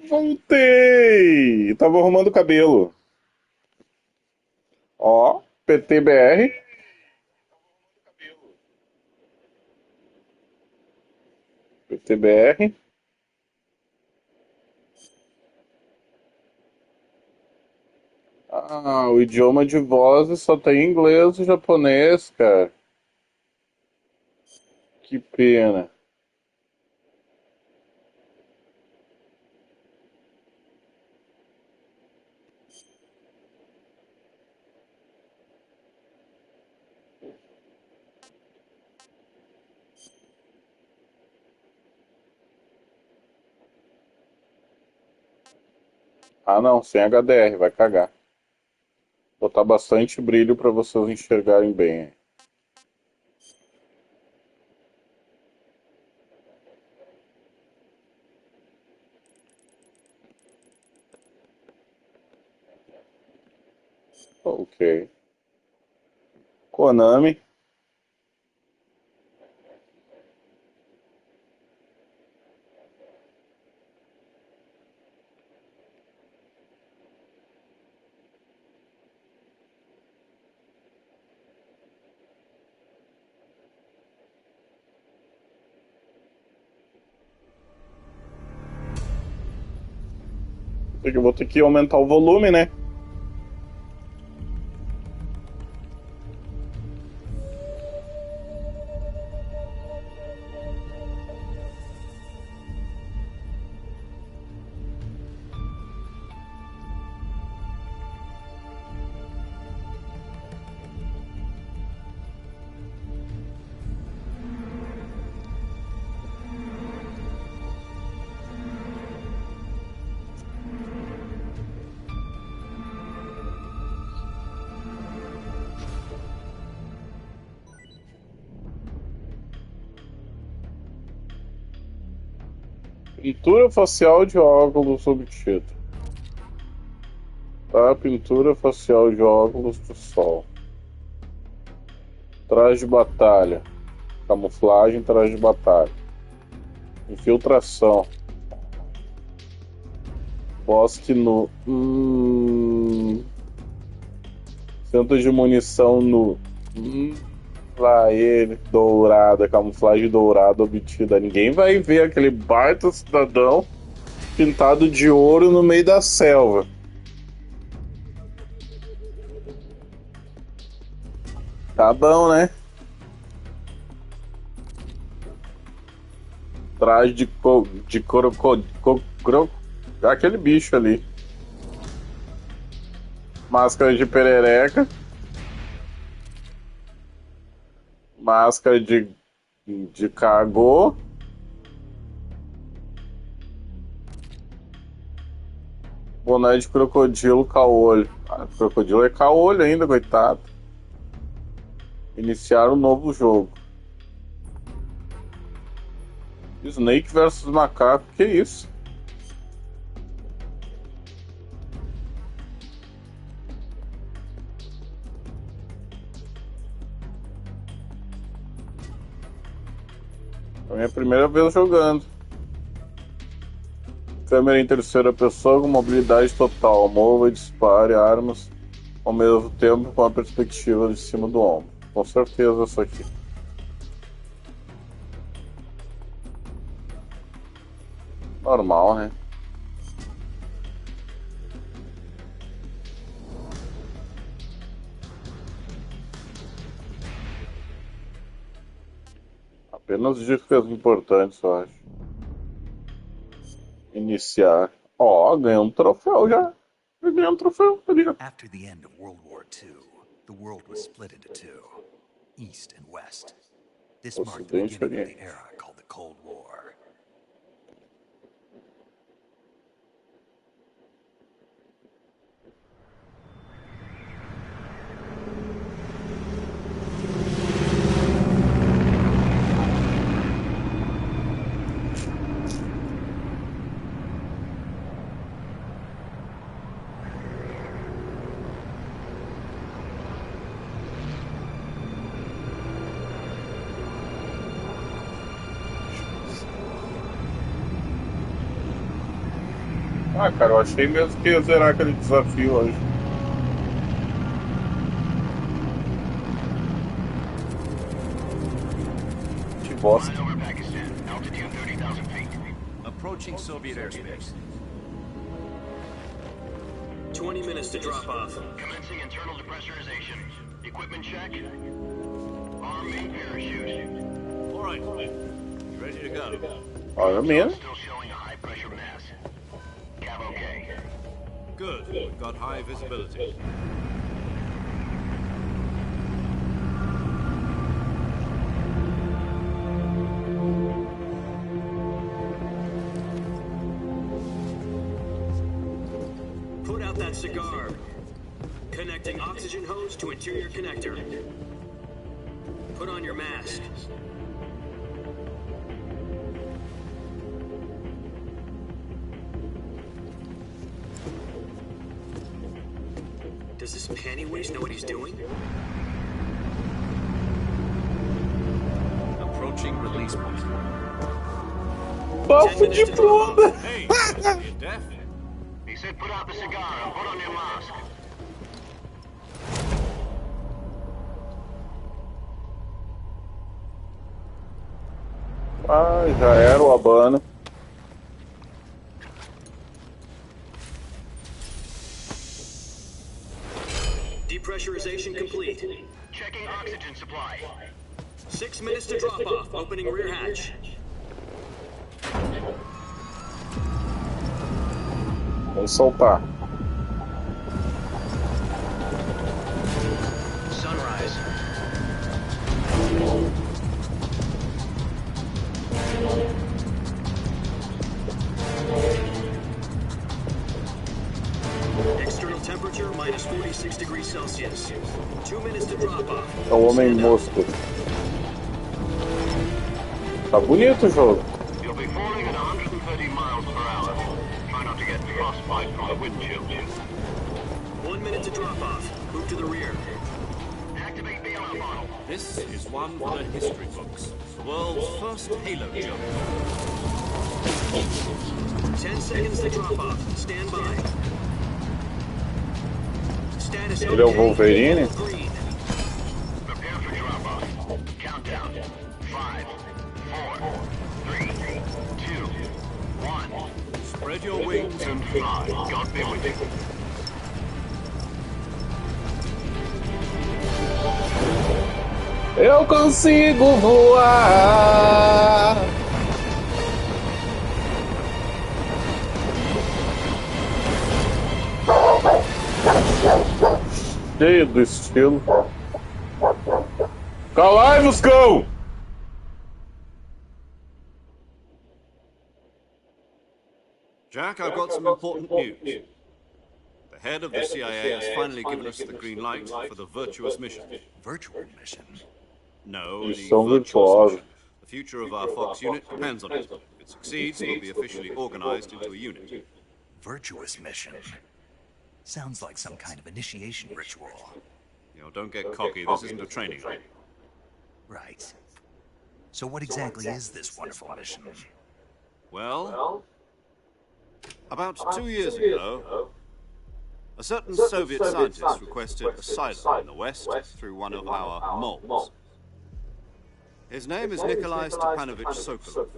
Voltei! Tava arrumando o cabelo. Ó, PTBR. PTBR. Ah, o idioma de vozes só tem inglês e japonês, cara. Que pena. Ah, não, sem HDR, vai cagar. Botar bastante brilho pra vocês enxergarem bem. Ok. Konami. Vou ter que aumentar o volume, né? Pintura facial de óculos obtido. Tá, pintura facial de óculos do sol. Traje de batalha. Camuflagem, traje de batalha. Infiltração. Bosque nu. Centro de munição nu. Lá ele. Dourada. Camuflagem dourada obtida. Ninguém vai ver aquele baita cidadão pintado de ouro no meio da selva. Tá bom, né? Traje de aquele bicho ali. Máscara de perereca. Máscara de cagô. Boné de crocodilo caolho. Ah, crocodilo é caolho ainda, coitado. Iniciar um novo jogo. Snake versus macaco, que isso? É a minha primeira vez jogando. Câmera em terceira pessoa com mobilidade total. Mova e dispare armas ao mesmo tempo com a perspectiva de cima do ombro. Com certeza isso aqui. Normal, né? Apenas dicas importantes, eu acho. Iniciar. Ó, ganhou um troféu já. Já ganhei um troféu ali, ó. After the end of World War II, the world was split into two, East and West. This marked the Ocidente e beginning of the Oriente. era called the Cold War. Ah, cara, eu achei mesmo que ia zerar aquele desafio hoje. Que bosta. Flying over Pakistan, altitude 30,000 feet. Approaching Soviet airspace. 20 minutes to drop off. Commencing internal depressurization. Equipment check. Arm main parachute. All right. Ready to go. Olha mesmo. Still showing a high pressure mass. Cav okay. Good. We've got high visibility. Put out that cigar. Connecting oxygen hose to interior connector. Put on your mask. Does this panty waste know what he's doing? Approaching release point. Bafo de pluma! Hey, you deaf? He said put out the cigar and put on your mask. Ah, já era o Habana. Depressurization complete. Checking oxygen supply. 6 minutes to drop off. Opening rear hatch. Vamos soltar. Sunrise. External temperature minus 46 degrees Celsius. 2 minutes to drop off. É o homem mosco. Tá bonito o jogo. You'll be falling at 130 miles per hour. Try not to get frostbite from the windshield. 1 minute to drop off. Move to the rear. Activate bailout model. This is one for the history books. The world's first Halo jump. 10 seconds to drop off. Stand by. Status Ele é o Wolverine? green. Prepare for drop off. Countdown. 5, 4, 3, 2, 1. Spread your wings and Fly. God be with you. Eu consigo voar. Cheio do estilo. Calai-vos, cão! Jack, I've got some important news. The head of the CIA has finally given us the green light for the virtuous mission. Virtual mission? No, Eles the são virtuous virtuosos. mission. The future of our Fox unit depends on it. If it succeeds, it'll be officially organized into a unit. Virtuous mission? Sounds like some kind of initiation ritual. You know, don't get cocky. This isn't a training line. Right. So what exactly is this wonderful mission? Well, about 2 years ago, a certain Soviet scientist requested asylum in the West through one of our moles. His name is Nikolai Stepanovich Sokolov.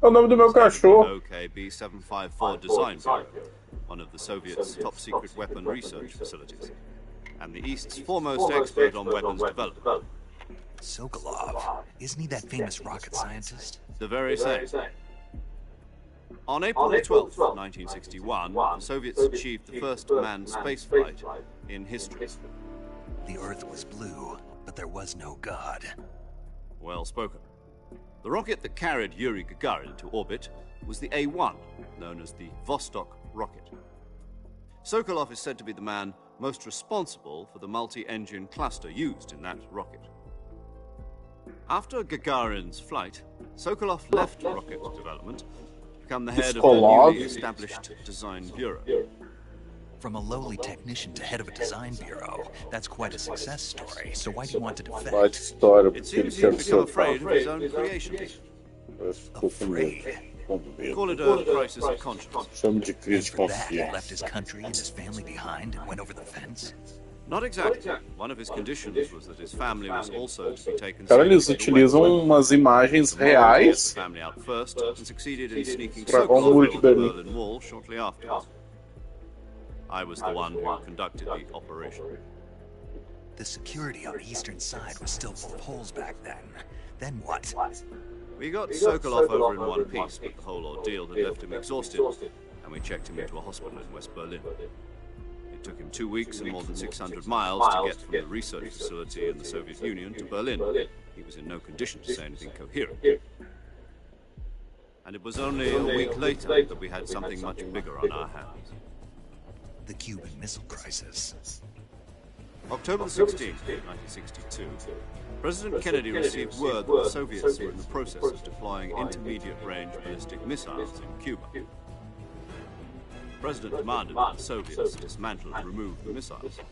É o nome do meu cachorro. OKB 754 Design Bureau, one of the Soviets' top-secret weapon research facilities, and the East's foremost expert on weapons development. Sokolov. Isn't he that famous rocket scientist? The very same. On April the 12th, 1961, the Soviets achieved the first manned spaceflight in history. The Earth was blue, but there was no God. Well spoken. The rocket that carried Yuri Gagarin to orbit was the A-1, known as the Vostok rocket. Sokolov is said to be the man most responsible for the multi-engine cluster used in that rocket. After Gagarin's flight, Sokolov left rocket development to become the head of the newly established design bureau. From a lowly technician to head of a design bureau, that's quite a success story. So why do you want to Baita defect? história, It porque ele seems quer he's become ser. afraid of his own creations. Parece que ficou com medo. Com Call it medo. a crisis of conscience. Chame de crise de For that, he left consciência. his country and his family behind and went over the fence? Not exactly. One of his conditions was that his family was also to be taken Cara, safely eles to the utilizam West. umas imagens The Mongols brought the reais family out first and succeeded in sneaking Pra Sokolov Muro de over the Berlim. Berlin Wall shortly afterwards. I was the one who conducted the operation. The security on the eastern side was still full of holes back then. Then what? We got Sokolov over in one piece, but the whole ordeal had left him exhausted, and we checked him into a hospital in West Berlin. It took him 2 weeks and more than 600 miles to get from the research facility in the Soviet Union to Berlin. He was in no condition to say anything coherent. And it was only a week later that we had something much bigger on our hands. The Cuban Missile Crisis. October 16, 1962, President Kennedy received word that the Soviets were in the process of deploying intermediate-range ballistic missiles in Cuba. The President demanded that the Soviets dismantle and remove the missiles. At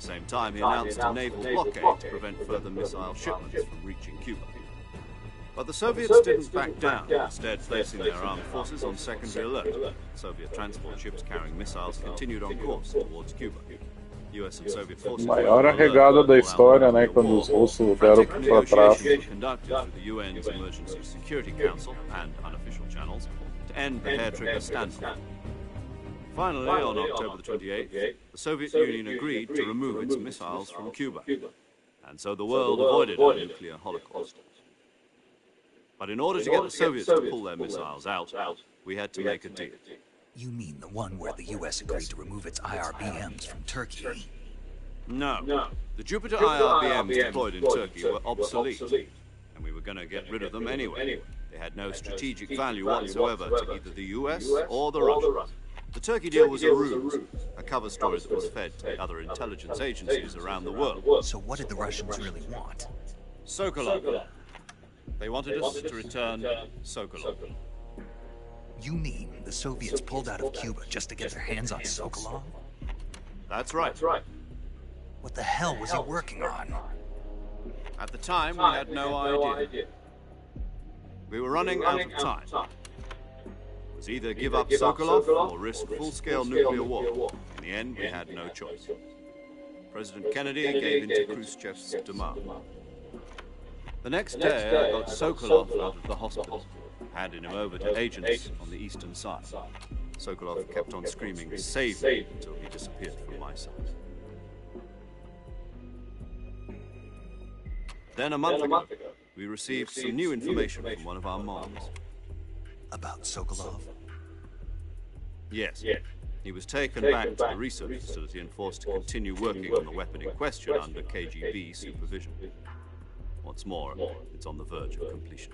the same time, he announced a naval blockade to prevent further missile shipments from reaching Cuba. But the Soviets didn't back down, instead placing their armed forces on secondary alert. Soviet transport ships carrying missiles continued on course towards Cuba. US and Soviet forces Maior arregada da história, né? Quando os russos deram pra trás. Negotiations were conducted through the UN's Emergency Security Council and unofficial channels to end the hair-trigger standoff. Finally, on October the 28th, the Soviet Union agreed to remove its missiles from Cuba, and so the world avoided a nuclear holocaust. But in order to get the Soviets to pull their missiles out, we had to make a deal. You mean the one where the US agreed to remove its IRBMs from Turkey? No. The Jupiter IRBMs deployed in Turkey were obsolete, and we were going to get rid of them anyway. They had no strategic value whatsoever to either the US or the Russians. The Turkey deal was a ruse, a cover story that was fed to the other intelligence agencies around the world. So what did the Russians really want? Sokolov. They wanted us to return Sokolov. You mean the Soviets pulled out of Cuba just to get their hands on Sokolov? That's right. What the hell was he working on? At the time, we had no idea. We were running out of time. It was either give up Sokolov or risk full-scale nuclear war. In the end, we had no choice. President Kennedy gave in to Khrushchev's demand. The next day, I got Sokolov out of the hospital, handing him over to agents on the eastern side. Sokolov kept on screaming, "Save me," until he disappeared from my sight. Then a month ago, we received some new information from one of our mons. About Sokolov? Yes. He was taken back to the research facility and forced to continue working on the weapon in question under KGB supervision. What's more, it's on the verge of completion.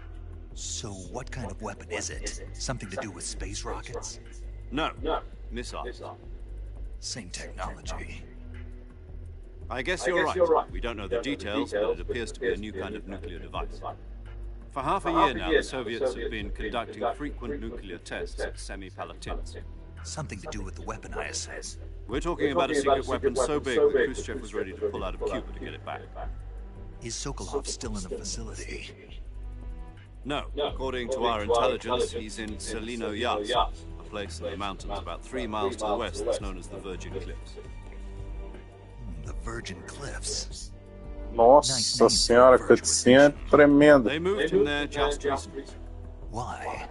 So what kind of weapon is it? Something to do with space rockets? No, missiles. Same technology. I guess you're right. We don't know the details, but it appears to be a new kind of nuclear device. For half a year now, the Soviets have been conducting frequent nuclear tests at Semipalatinsk. Something to do with the weapon, I assume. We're talking about a secret weapon so big that Khrushchev was ready to pull out of Cuba to get it back. Is Sokolov still in the facility? No. According to our intelligence, he's in Selino Yas, a place in the mountains about 3 miles to the west that's known as the Virgin Cliffs. The Virgin Cliffs. Nossa senhora, a cutscene é tremenda. They moved him there just recently. Why?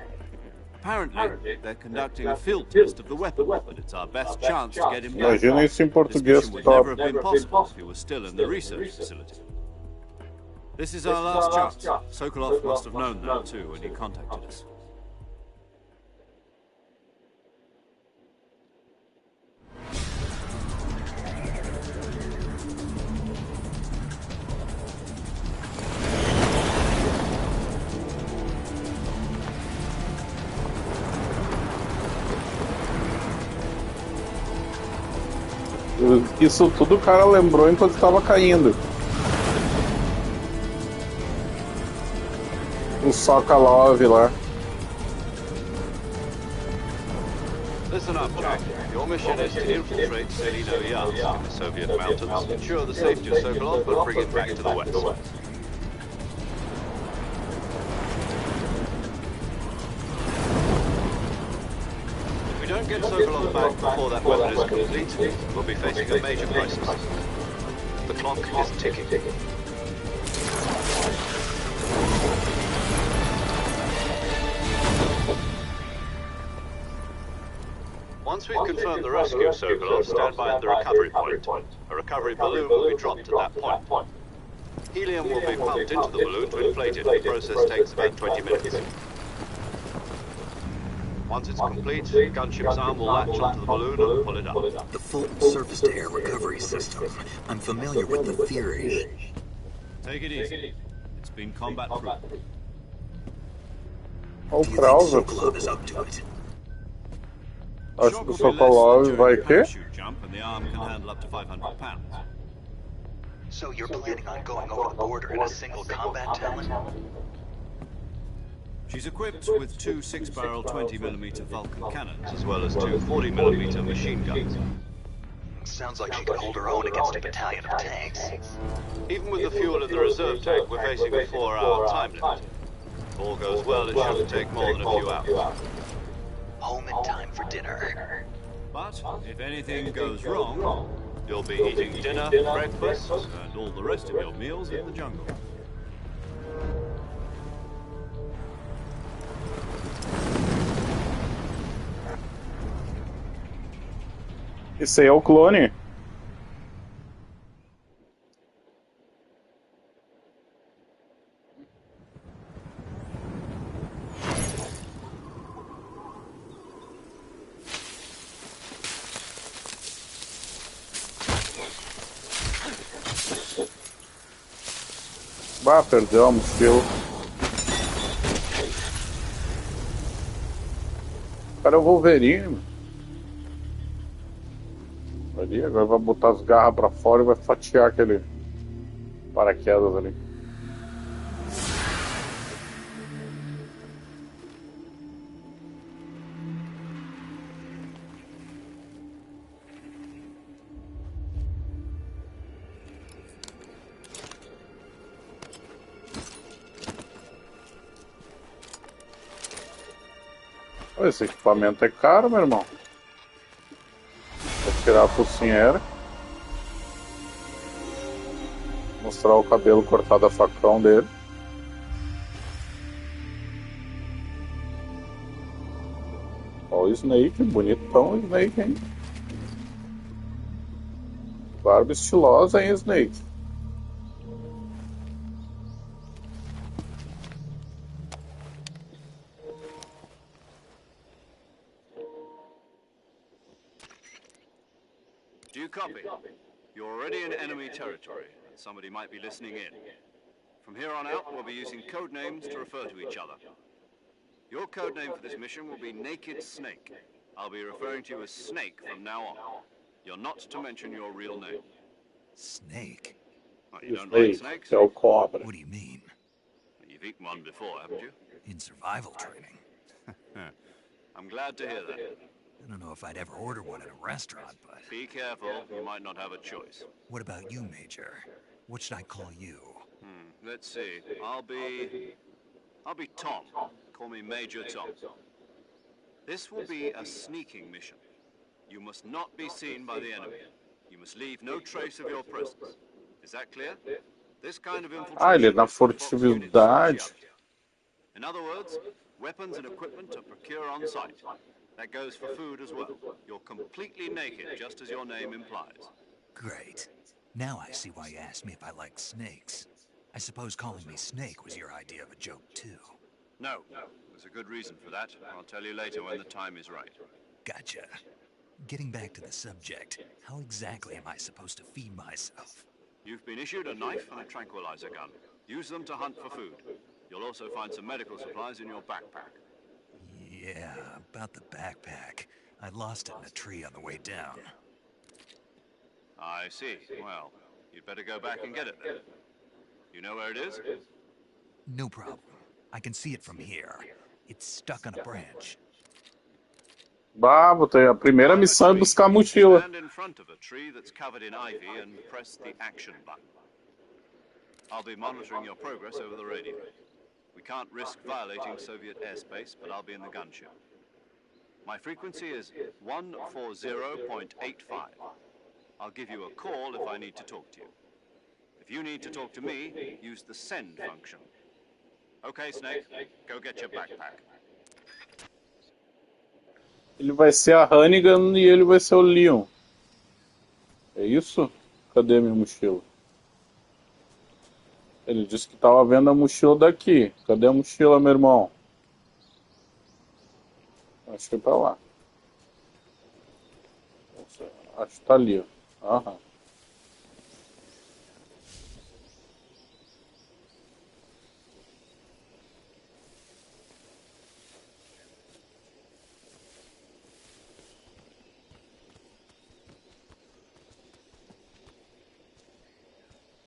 Apparently, they're conducting a field test of the weapon, but it's our best chance to get him back. Imagina isso em This português, mission would top. never have been possible if he was still in the research facility. This is our last chance. Sokolov must have known that too when he contacted us. Isso tudo o cara lembrou enquanto estava caindo. O Sokolov lá. Listen up, Jack. Your mission is to infiltrate Selino Yas in the Soviet mountains, ensure the safety of Sokolov, but bring it back to the west. don't get Sokolov back before that weapon is complete, we'll be facing a major crisis. The clock is ticking. Once we've confirmed the rescue of Sokolov, stand by at the recovery point. A recovery balloon will be dropped at that point. Helium will be pumped into the balloon to inflate it. The process takes about 20 minutes. Once it's complete, the gunship's arm will latch onto the balloon and pull it up. The Fulton surface-to-air recovery system. I'm familiar with the theory. Take it easy. It's been combat-proof. Olha o Do you think Krauser. Sokolov is up to it? Acho que o Sokolov vai quê? Jump and the arm can handle up to 500 pounds. So you're planning on going over the border in a single combat talon? She's equipped with two 6-barrel 20mm Vulcan cannons, as well as two 40mm machine guns. Sounds like she could hold her own against a battalion of tanks. Even with the fuel in the reserve tank, we're facing a 4-hour time limit. If all goes well, it shouldn't take more than a few hours. Home in time for dinner. But if anything goes wrong, you'll be eating dinner, breakfast, and all the rest of your meals in the jungle. Esse aí é o clone. Bah, perdeu a mochila. O cara é o Wolverine. Ali, agora vai botar as garras pra fora e vai fatiar aquele paraquedas ali. Esse equipamento é caro, meu irmão. Vou tirar a focinheira. Mostrar o cabelo cortado a facão dele. Ó o Snake, bonitão o Snake, hein? Barba estilosa, hein, Snake? Do you copy? You're already in enemy territory, and somebody might be listening in. From here on out, we'll be using code names to refer to each other. Your code name for this mission will be Naked Snake. I'll be referring to you as Snake from now on. You're not to mention your real name. Snake? Oh, you don't like snakes? É o cobra. What do you mean? You've eaten one before, haven't you? In survival training? I'm glad to hear that. I don't know if I'd ever order one at a restaurant, but... Be careful, you might not have a choice. What about you, Major? What should I call you? Let's see. I'll be Tom. Call me Major Tom. This will be a sneaking mission. You must not be seen by the enemy. You must leave no trace of your presence. Is that clear? This kind of infiltration... Ah, ele é na furtividade. In other words, weapons and equipment are procured on site. That goes for food as well. You're completely naked, just as your name implies. Great. Now I see why you asked me if I like snakes. I suppose calling me Snake was your idea of a joke, too. No, there's a good reason for that. I'll tell you later when the time is right. Gotcha. Getting back to the subject, how exactly am I supposed to feed myself? You've been issued a knife and a tranquilizer gun. Use them to hunt for food. You'll also find some medical supplies in your backpack. Yeah, about the backpack. I lost it in a tree on the way down. I see. Well, you'd better go back and get it then. You know where it is? No problem. I can see it from here. It's stuck on a branch. Bah, botei a primeira missão é buscar a mochila. Stand in front of a tree that's covered in ivy and press the action button. I'll be monitoring your progress over the radio. We can't risk violating Soviet airspace, but I'll be in the gunship. My frequency is 140.85. I'll give you a call if I need to talk to you. If you need to talk to me, use the send function. Okay, Snake, go get your backpack. Ele vai ser a Hannigan e ele vai ser o Leon. É isso? Cadê minha mochila? Ele disse que tava vendo a mochila daqui. Cadê a mochila, meu irmão? Acho que tá lá. Acho que tá ali, ó. Aham.